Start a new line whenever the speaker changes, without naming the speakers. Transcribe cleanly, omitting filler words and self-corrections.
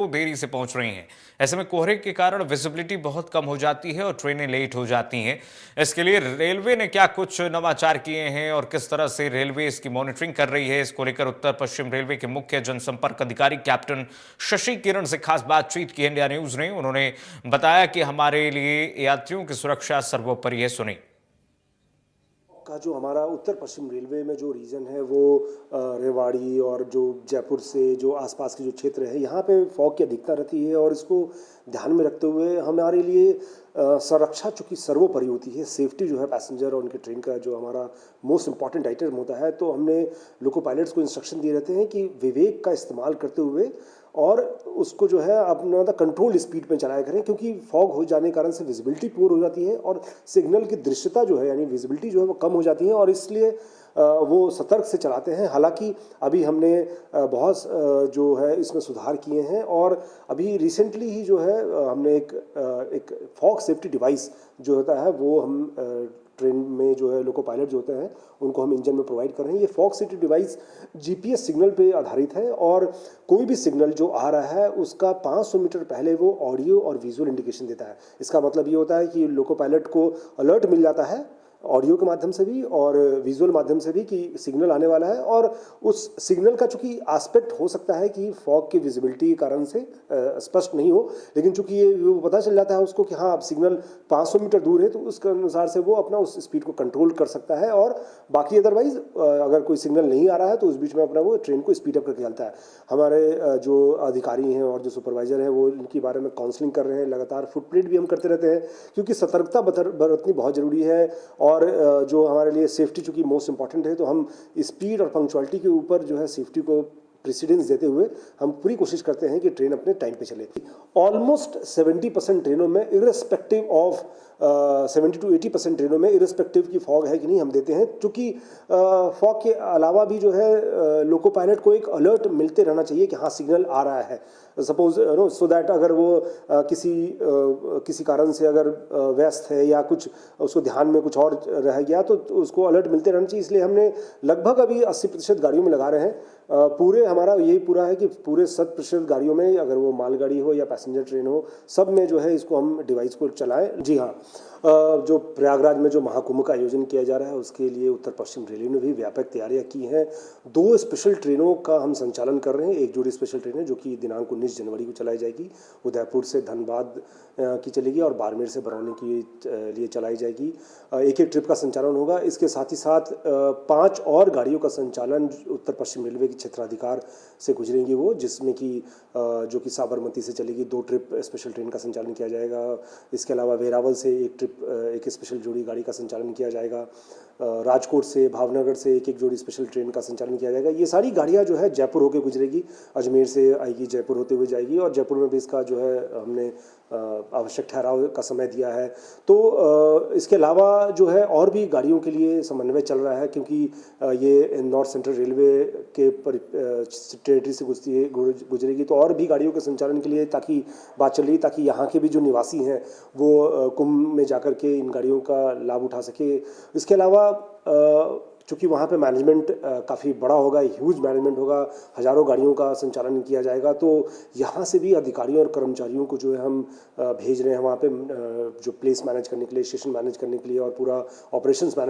वो देरी से पहुंच रही हैं। ऐसे में कोहरे के कारण विजिबिलिटी बहुत कम हो जाती है और ट्रेनें लेट हो जाती हैं। इसके लिए रेलवे ने क्या कुछ नवाचार किए हैं और किस तरह से रेलवे इसकी मॉनिटरिंग कर रही है, इसको लेकर उत्तर पश्चिम रेलवे के मुख्य जनसंपर्क अधिकारी कैप्टन शशि किरण से खास बातचीत की इंडिया न्यूज ने। उन्होंने बताया कि हमारे लिए यात्रियों की सुरक्षा सर्वोपरि है। सुनी
का जो हमारा उत्तर पश्चिम रेलवे में जो रीजन है वो रेवाड़ी और जो जयपुर से जो आसपास के जो क्षेत्र है यहाँ पे फॉग की अधिकता रहती है और इसको ध्यान में रखते हुए हमारे लिए सुरक्षा चूँकि सर्वोपरि होती है। सेफ्टी जो है पैसेंजर और उनके ट्रेन का जो हमारा मोस्ट इंपॉर्टेंट आइटम होता है, तो हमने लोको पायलट्स को इंस्ट्रक्शन दिए रहते हैं कि विवेक का इस्तेमाल करते हुए और उसको जो है अपना कंट्रोल स्पीड पे चलाया करें, क्योंकि फॉग हो जाने के कारण से विजिबिलिटी पुअर हो जाती है और सिग्नल की दृश्यता जो है यानी विजिबिलिटी जो है वो कम हो जाती है और इसलिए वो सतर्क से चलाते हैं। हालांकि अभी हमने बहुत जो है इसमें सुधार किए हैं और अभी रिसेंटली ही जो है हमने एक फॉग सेफ्टी डिवाइस जो होता है वो हम ट्रेन में जो है लोको पायलट जो होते हैं उनको हम इंजन में प्रोवाइड कर रहे हैं। ये fog safety device GPS signal पे आधारित है और कोई भी सिग्नल जो आ रहा है उसका 500 मीटर पहले वो ऑडियो और विजुअल इंडिकेशन देता है। इसका मतलब ये होता है कि लोको पायलट को अलर्ट मिल जाता है ऑडियो के माध्यम से भी और विजुअल माध्यम से भी कि सिग्नल आने वाला है और उस सिग्नल का चूंकि एस्पेक्ट हो सकता है कि फॉग की विजिबिलिटी के कारण से स्पष्ट नहीं हो, लेकिन चूंकि ये वो पता चल जाता है उसको कि हाँ अब सिग्नल 500 मीटर दूर है, तो उसके अनुसार से वो अपना उस स्पीड को कंट्रोल कर सकता है और बाकी अदरवाइज अगर कोई सिग्नल नहीं आ रहा है तो उस बीच में अपना वो ट्रेन को स्पीड अप करके चलता है। हमारे जो अधिकारी हैं और जो सुपरवाइजर हैं वो इनके बारे में काउंसलिंग कर रहे हैं, लगातार फुटप्रिंट भी हम करते रहते हैं क्योंकि सतर्कता बरतनी बहुत ज़रूरी है और जो हमारे लिए सेफ्टी चूँकि मोस्ट इंपॉर्टेंट है, तो हम स्पीड और पंक्चुअलिटी के ऊपर जो है सेफ्टी को प्रेसिडेंस देते हुए हम पूरी कोशिश करते हैं कि ट्रेन अपने टाइम पे चले। ऑलमोस्ट 70% ट्रेनों में इररिस्पेक्टिव ऑफ 70 to 80% ट्रेनों में इररिस्पेक्टिव की फॉग है कि नहीं हम देते हैं, क्योंकि फॉग के अलावा भी जो है लोको पायलट को एक अलर्ट मिलते रहना चाहिए कि हाँ सिग्नल आ रहा है। सपोज नो सो दैट अगर वो किसी कारण से अगर व्यस्त है या कुछ उसको ध्यान में कुछ और रह गया तो उसको अलर्ट मिलते रहना चाहिए। इसलिए हमने लगभग अभी 80% गाड़ियों में लगा रहे हैं। पूरे हमारा यही पूरा है कि पूरे 100% गाड़ियों में, अगर वो मालगाड़ी हो या पैसेंजर ट्रेन हो, सब में जो है इसको हम डिवाइस को चलाएं। जी हाँ, जो प्रयागराज में जो महाकुंभ का आयोजन किया जा रहा है उसके लिए उत्तर पश्चिम रेलवे ने भी व्यापक तैयारियां की हैं। 2 स्पेशल ट्रेनों का हम संचालन कर रहे हैं। एक जोड़ी स्पेशल ट्रेन है जो कि दिनांक 19 जनवरी को चलाई जाएगी, उदयपुर से धनबाद की चलेगी और बाड़मेर से बरौनी के लिए चलाई जाएगी। एक ट्रिप का संचालन होगा। इसके साथ ही साथ 5 और गाड़ियों का संचालन उत्तर पश्चिम रेलवे के क्षेत्राधिकार से गुजरेंगी वो, जिसमें कि जो कि साबरमती से चलेगी 2 ट्रिप स्पेशल ट्रेन का संचालन किया जाएगा। इसके अलावा वेरावल से एक स्पेशल जोड़ी गाड़ी का संचालन किया जाएगा। राजकोट से, भावनगर से एक जोड़ी स्पेशल ट्रेन का संचालन किया जाएगा। ये सारी गाड़ियाँ जो है जयपुर होकर गुजरेगी, अजमेर से आएगी, जयपुर होते हुए जाएगी और जयपुर में भी इसका जो है हमने आवश्यक ठहराव का समय दिया है। तो इसके अलावा जो है और भी गाड़ियों के लिए समन्वय चल रहा है, क्योंकि ये नॉर्थ सेंट्रल रेलवे के टेरिटरी से गुजरेगी, तो और भी गाड़ियों के संचालन के लिए ताकि बात चल रही ताकि यहाँ के भी जो निवासी हैं वो कुंभ में जाकर के इन गाड़ियों का लाभ उठा सके। इसके अलावा चूँकि वहाँ पे मैनेजमेंट काफ़ी बड़ा होगा, ह्यूज मैनेजमेंट होगा, हज़ारों गाड़ियों का संचालन किया जाएगा, तो यहाँ से भी अधिकारियों और कर्मचारियों को जो है हम भेज रहे हैं वहाँ पे जो प्लेस मैनेज करने के लिए, स्टेशन मैनेज करने के लिए और पूरा ऑपरेशंस मैनेज